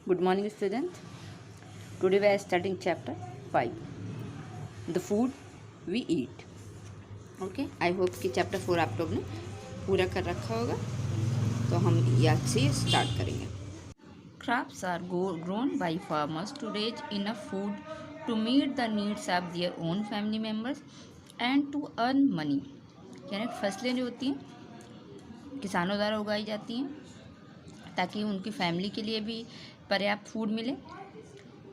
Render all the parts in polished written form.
Good morning, students. Today we are starting chapter 5, the food we eat. Okay, I hope कि chapter 4 आप लोग ने पूरा कर रखा होगा, तो हम याद से स्टार्ट करेंगे. Crops are grown by farmers to raise enough food to meet the needs of their own family members and to earn money. यानी फसलें जो होती हैं किसानों द्वारा उगाई जाती हैं ताकि उनकी फैमिली के लिए भी पर्याप्त फूड मिले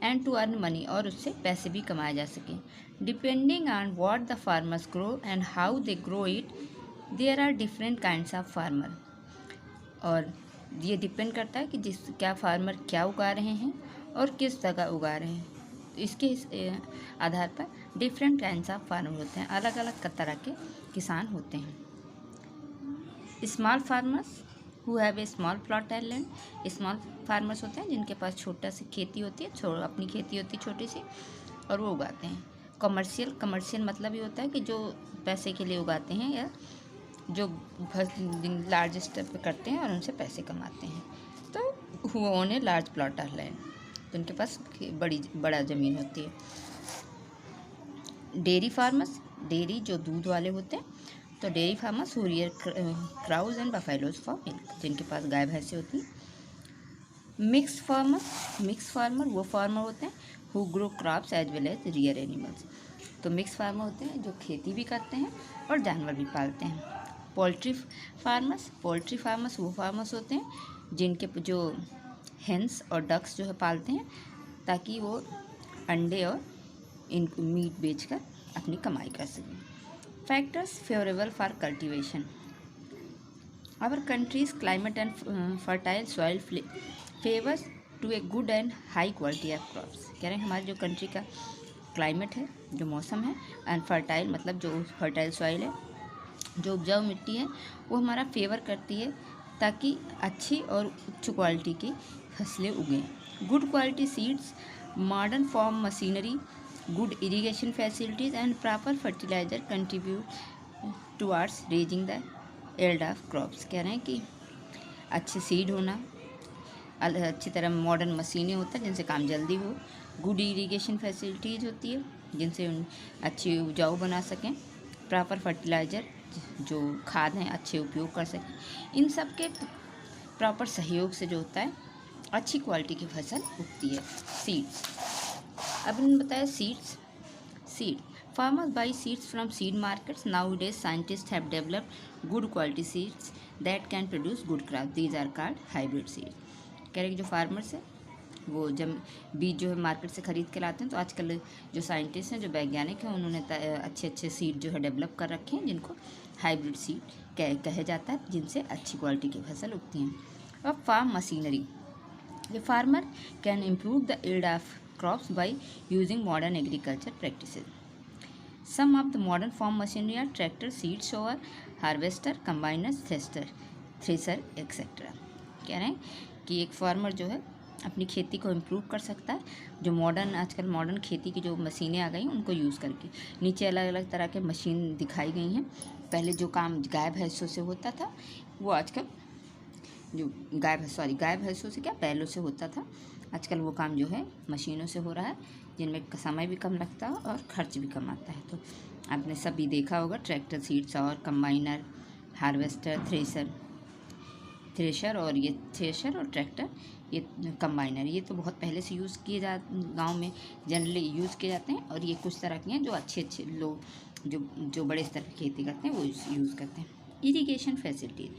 एंड टू अर्न मनी और उससे पैसे भी कमाए जा सकें. Depending on what the farmers grow and how they grow it there are different kinds of farmer. और ये डिपेंड करता है कि क्या फार्मर क्या उगा रहे हैं और किस जगह उगा रहे हैं. तो इसके आधार पर डिफरेंट काइंड्स ऑफ फार्मर होते हैं. अलग अलग तरह के किसान होते हैं. Small farmers who have a small plot and land. Small farmers होते हैं जिनके पास छोटा सी खेती होती है, अपनी खेती होती है छोटी सी, और वो उगाते हैं. कमर्शियल मतलब ये होता है कि जो पैसे के लिए उगाते हैं या जो लार्ज स्टेप पे करते हैं और उनसे पैसे कमाते हैं. तो who own a large plot of land, तो उनके पास बड़ा ज़मीन होती है. डेयरी फार्मर्स, डेयरी जो दूध वाले होते हैं, तो dairy farmers who rear Krause and buffaloes for milk, जिनके पास गाय भैंसें होती हैं. मिक्स फार्मर वो फार्मर होते हैं who grow crops as well as rear animals. तो मिक्स फार्मर होते हैं जो खेती भी करते हैं और जानवर भी पालते हैं. पोल्ट्री फार्मर्स वो फार्मर्स होते हैं जिनके जो हेंस और डक्स जो है पालते हैं ताकि वो अंडे और इनको मीट बेचकर अपनी कमाई कर सकें. Factors favorable for cultivation. Our country's climate and fertile soil favors to a good and high quality of crops. कह रहे हैं हमारी जो कंट्री का क्लाइमेट है, जो मौसम है, एंड फर्टाइल मतलब जो फर्टाइल सॉइल है, जो उपजाऊ मिट्टी है, वो हमारा फेवर करती है ताकि अच्छी और उच्च क्वालिटी की फसलें उगें. Good quality seeds, modern farm machinery, good irrigation facilities and proper fertilizer contribute towards raising the yield of crops. कह रहे हैं कि अच्छे सीड होना, अच्छी तरह मॉडर्न मशीनें होता है जिनसे काम जल्दी हो, गुड इरिगेशन फैसिलिटीज़ होती है जिनसे अच्छी उपजाऊ बना सकें, प्रॉपर फर्टिलाइज़र जो खाद हैं अच्छे उपयोग कर सकें. इन सब के प्रॉपर सहयोग से जो होता है अच्छी क्वालिटी की फसल उगती है. सीड्स, अब इन्होंने बताया seed farmers buy seeds from seed markets. Nowadays scientist have developed good quality seeds that can produce good crop. These are called hybrid seed. कह रहे कि जो फार्मर्स हैं वो जब बीज जो है मार्केट से ख़रीद के लाते हैं, तो आजकल जो साइंटिस्ट हैं, जो वैज्ञानिक हैं, उन्होंने अच्छे अच्छे सीड जो है डेवलप कर रखे हैं जिनको हाइब्रिड सीड कहा जाता है, जिनसे अच्छी क्वालिटी की फसल उगती हैं. अब फार्म मशीनरी, ये farmer can improve the yield of crops by using modern agriculture practices. Some of the modern farm machinery are tractor, seed sower, harvester, combiner, thresher etc. कह रहे हैं कि एक फार्मर जो है अपनी खेती को इम्प्रूव कर सकता है जो आजकल मॉडर्न खेती की जो मशीनें आ गई उनको यूज़ करके. नीचे अलग अलग तरह के मशीन दिखाई गई हैं. पहले जो काम गाय भैंसों से होता था वो आजकल जो गाय भैंसों से क्या बैलों से होता था, आजकल वो काम जो है मशीनों से हो रहा है जिनमें समय भी कम लगता है और खर्च भी कम आता है. तो आपने सभी देखा होगा ट्रैक्टर, सीड्स और कंबाइनर, हार्वेस्टर, थ्रेशर और ये थ्रेशर और ट्रैक्टर, ये कंबाइनर, ये तो बहुत पहले से यूज़ किए गांव में जनरली यूज़ किए जाते हैं. और ये कुछ तरह के हैं जो अच्छे लोग जो बड़े स्तर पर खेती करते हैं वो यूज़ करते हैं. Irrigation facilities,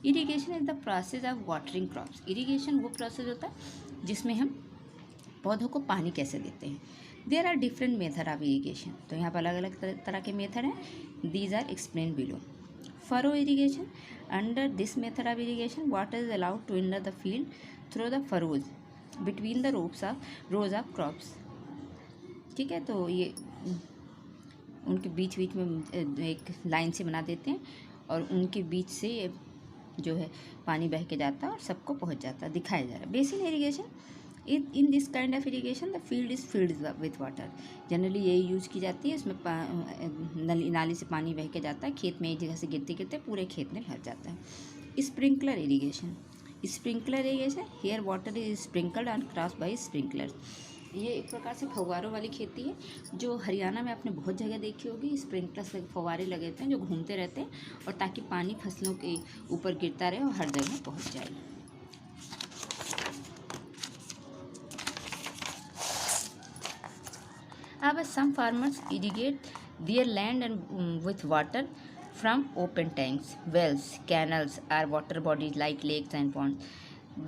irrigation is the process of watering crops. Irrigation वो प्रोसेस होता है जिसमें हम पौधों को पानी कैसे देते हैं. There are different method of irrigation. तो यहाँ पर अलग अलग तरह के मेथड हैं. These are explain below. Furrow irrigation, under this method of irrigation water is allowed to enter the field through the furrows between the rows of crops. ठीक है, तो ये उनके बीच में एक लाइन से बना देते हैं और उनके बीच से जो है पानी बह के जाता है और सबको पहुंच जाता है, दिखाया जा रहा है. Basin irrigation, in this kind of irrigation the field is filled with water. Generally यही यूज़ की जाती है. इसमें नाली से पानी बह के जाता है, खेत में एक जगह से गिरते गिरते पूरे खेत में भर जाता है. Sprinkler irrigation, sprinkler irrigation, here water is sprinkled and cross by sprinkler. ये एक प्रकार से फव्वारों वाली खेती है जो हरियाणा में आपने बहुत जगह देखी होगी। स्प्रिंकलर से फव्वारे लगे होते हैं जो घूमते रहते हैं और ताकि पानी फसलों के ऊपर गिरता रहे और हर जगह पहुंच जाए। अब some farmers irrigate their land and with water from open tanks, wells, canals or water bodies like lakes and ponds.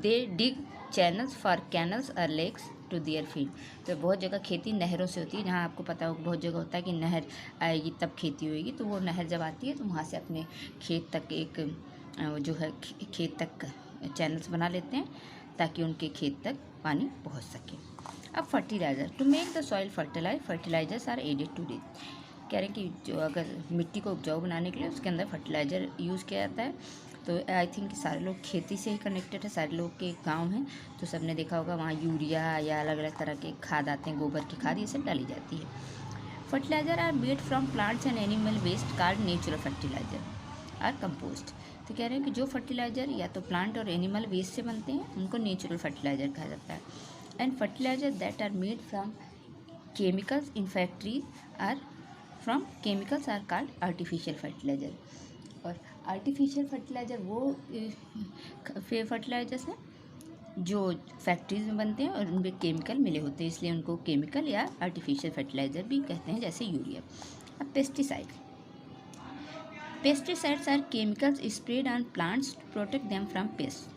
They dig channels for canals or lakes to their field. तो बहुत जगह खेती नहरों से होती है, जहाँ आपको पता हो बहुत जगह होता है कि नहर आएगी तब खेती होएगी, तो वो नहर जब आती है तो वहाँ से अपने खेत तक एक जो है खेत तक चैनल्स बना लेते हैं ताकि उनके खेत तक पानी पहुँच सके। अब fertilizer, to make the soil fertilizers are added to this. कह रहे हैं कि जो अगर मिट्टी को उपजाऊ बनाने के लिए उसके अंदर फर्टिलाइज़र यूज़ किया जाता है। तो आई थिंक सारे लोग खेती से ही कनेक्टेड है, सारे लोग के गांव हैं तो सबने देखा होगा वहाँ यूरिया या अलग अलग तरह के खाद आते हैं, गोबर की खाद ये सब डाली जाती है। Fertilizer are made from plants and animal waste called natural fertilizer or compost. तो कह रहे हैं कि जो फर्टिलाइज़र या तो प्लांट और एनिमल वेस्ट से बनते हैं उनको नेचुरल फर्टिलाइज़र कहा जाता है। And fertilizer that are made from chemicals in factory are from chemicals are called artificial fertilizer. और आर्टिफिशियल फर्टिलाइज़र वो फर्टिलाइजर्स हैं जो फैक्ट्रीज में बनते हैं और उनमें केमिकल मिले होते हैं, इसलिए उनको केमिकल या आर्टिफिशियल फर्टिलाइज़र भी कहते हैं, जैसे यूरिया। अब pesticides are chemicals spread on plants to protect them from pest.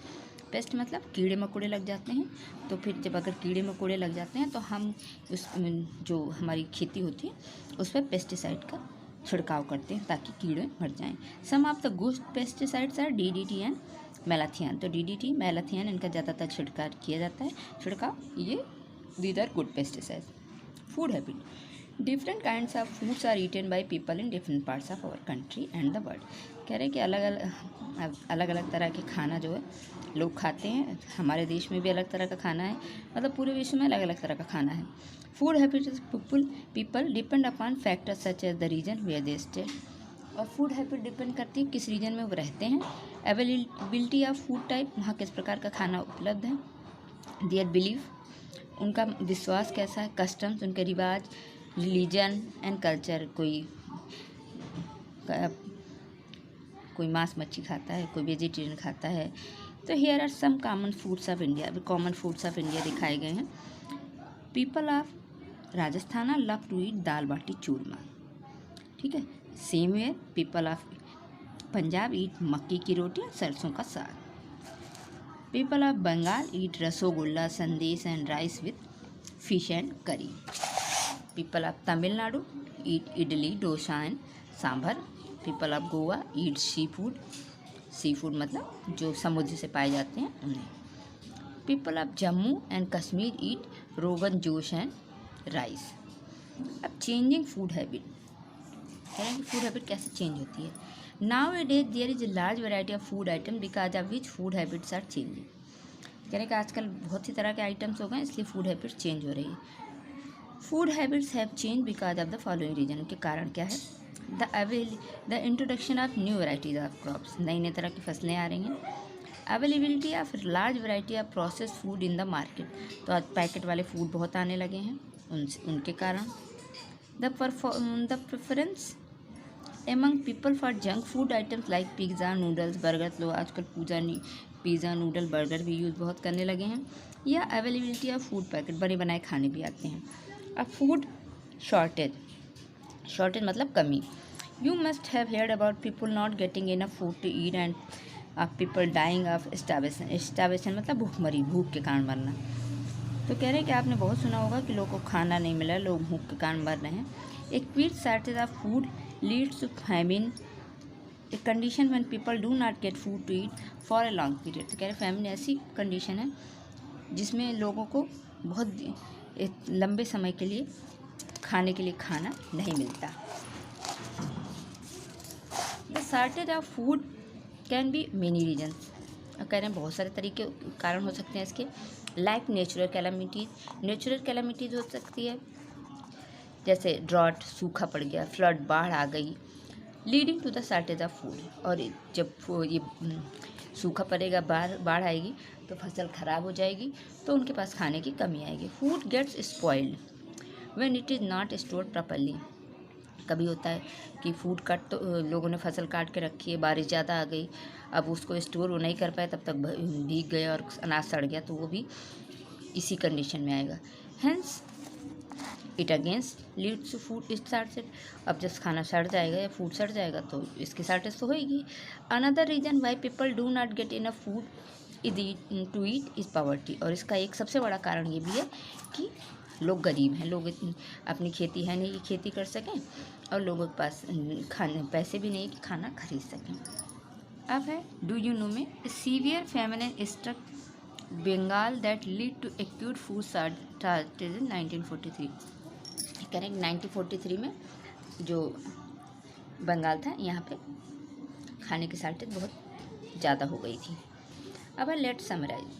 Pest मतलब कीड़े मकोड़े लग जाते हैं, तो फिर जब अगर कीड़े मकोड़े लग जाते हैं तो हम उस जो हमारी खेती होती है उस पर पेस्टिसाइड का छिड़काव करते हैं ताकि कीड़े मर जाएं। Some of the good pesticides are DDT and malathion. तो डीडीटी मैलाथियन इनका ज़्यादातर छिड़काव किया जाता है, ये these are good pesticides. Food habit, different kinds of foods are eaten by people in different parts of our country and the world. कह रहे हैं कि अलग अलग तरह के खाना जो है लोग खाते हैं। हमारे देश में भी अलग तरह का खाना है, मतलब पूरे विश्व में अलग अलग तरह का खाना है। Food habits people depend upon factors such as the region where they stay. और फूड हैबिट डिपेंड करती है किस रीजन में वो रहते हैं। अवेलेबिलिटी ऑफ फूड टाइप, वहाँ किस प्रकार का खाना उपलब्ध है। देयर बिलीफ, उनका विश्वास कैसा है। कस्टम्स, उनके रिवाज। रिलीजन एंड कल्चर, कोई मांस मच्छी खाता है, कोई वेजिटेरियन खाता है। तो here are some common foods of India दिखाए गए हैं। People of Rajasthan love to eat dal baati churma, ठीक है। Same way people of Punjab eat makki की रोटी सरसों का saag. People of Bengal eat rasgulla sandesh and rice with fish and curry. People of Tamil Nadu eat idli dosa and sambar. People of Goa eat sea food मतलब जो समुद्र से पाए जाते हैं उन्हें। People of Jammu and Kashmir eat rogan josh and rice. अब changing food habit, food habit कैसे चेंज होती है। Nowadays there is a large variety of food item because of which food habits are changing. कह रहे हैं कि आजकल बहुत सी तरह के आइटम्स हो गए इसलिए फूड हैबिट्स चेंज हो रही है। Food habits have change because of the following reason. के कारण क्या है। The introduction of new varieties of crops, नई नई तरह की फसलें आ रही हैं। Availability of large variety of process food in the market, तो आज पैकेट वाले फूड बहुत आने लगे हैं उनके कारण। The preference among people for junk food items like pizza noodles burger, लोग आजकल पिज़्ज़ा नूडल बर्गर भी यूज़ बहुत करने लगे हैं। या अवेलेबिलिटी ऑफ फूड पैकेट, बने बनाए खाने भी आते हैं। अब फूड शॉर्टेज मतलब कमी। You must have heard about people not getting enough food to eat and people dying of starvation मतलब भूखमरी, भूख के कारण मरना। तो कह रहे हैं कि आपने बहुत सुना होगा कि लोगों को खाना नहीं मिला, लोग भूख के कारण मर रहे हैं। एक quick shortage of food leads to famine, a condition when people do not get food to eat for a long period. तो कह रहे फैमिन ऐसी कंडीशन है जिसमें लोगों को बहुत लंबे समय के लिए खाने के लिए खाना नहीं मिलता। The shortage of food can be many reasons, कह रहे हैं बहुत सारे तरीके कारण हो सकते हैं इसके। लाइक नेचुरल कैलामिटीज़ हो सकती है, जैसे ड्रॉट सूखा पड़ गया, फ्लड बाढ़ आ गई, leading to the shortage of food. और जब ये सूखा पड़ेगा, बाढ़ आएगी तो फसल ख़राब हो जाएगी, तो उनके पास खाने की कमी आएगी। Food gets spoiled when it is not stored properly. कभी होता है कि फूड कट तो लोगों ने फसल काट के रखी है, बारिश ज़्यादा आ गई, अब उसको स्टोर वो नहीं कर पाए, तब तक भीग गया और अनाज सड़ गया, तो वो भी इसी कंडीशन में आएगा। Hence it against leads to food shortage. अब जब खाना सड़ जाएगा या फूड सड़ जाएगा तो इसकी शॉर्टेज तो होएगी। Another reason why people do not get enough food to eat is poverty. और इसका एक सबसे बड़ा कारण ये भी है कि लोग गरीब हैं, लोग अपनी खेती है नहीं कि खेती कर सकें, और लोगों के पास खाने पैसे भी नहीं कि खाना खरीद सकें। अब है डू यू नो में severe famine struck Bengal that lead to acute food shortage in 1943। Correct 1943 में जो बंगाल था, यहाँ पे खाने की शॉर्टेज बहुत ज़्यादा हो गई थी। अब let summarise.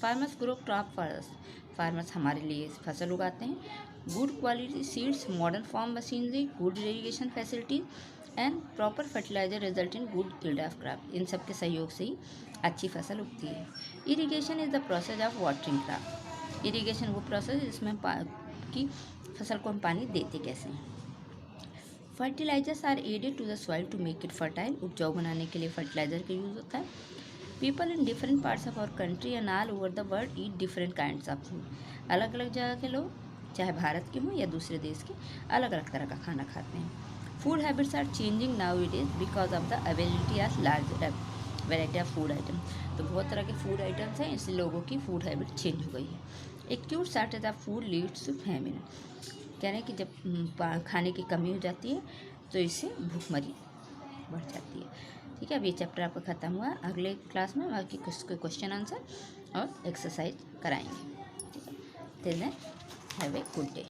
Farmers grow crop for us. Farmers हमारे लिए फसल उगाते हैं। Good quality seeds, modern farm machinery, good irrigation facilities and proper fertiliser result in good yield of crop. इन सब के सहयोग से ही अच्छी फसल उगती है। Irrigation is the process of watering crop. Irrigation वो प्रोसेस है जिसमें कि फसल को हम पानी देते कैसे हैं। Fertilizers are added to the soil to make it fertile. उपजाऊ बनाने के लिए फर्टिलाइजर का यूज़ होता है। People in different parts of our country and all over the world eat different kinds of food. अलग अलग जगह के लोग, चाहे भारत के हों या दूसरे देश के, अलग अलग तरह का खाना खाते हैं। Food habits are changing now it is because of the availability of large variety of food item. तो बहुत तरह के फूड आइटम्स हैं, इसलिए लोगों की फूड हैबिट चेंज हो गई है। Acute shortage of food leads to famine. कह रहे हैं कि जब खाने की कमी हो जाती है तो इससे भूखमरी बढ़ जाती है। ठीक है, अब ये चैप्टर आपका ख़त्म हुआ। अगले क्लास में बाकी कुछ क्वेश्चन आंसर और एक्सरसाइज कराएंगे। ठीक है, till then have a good day.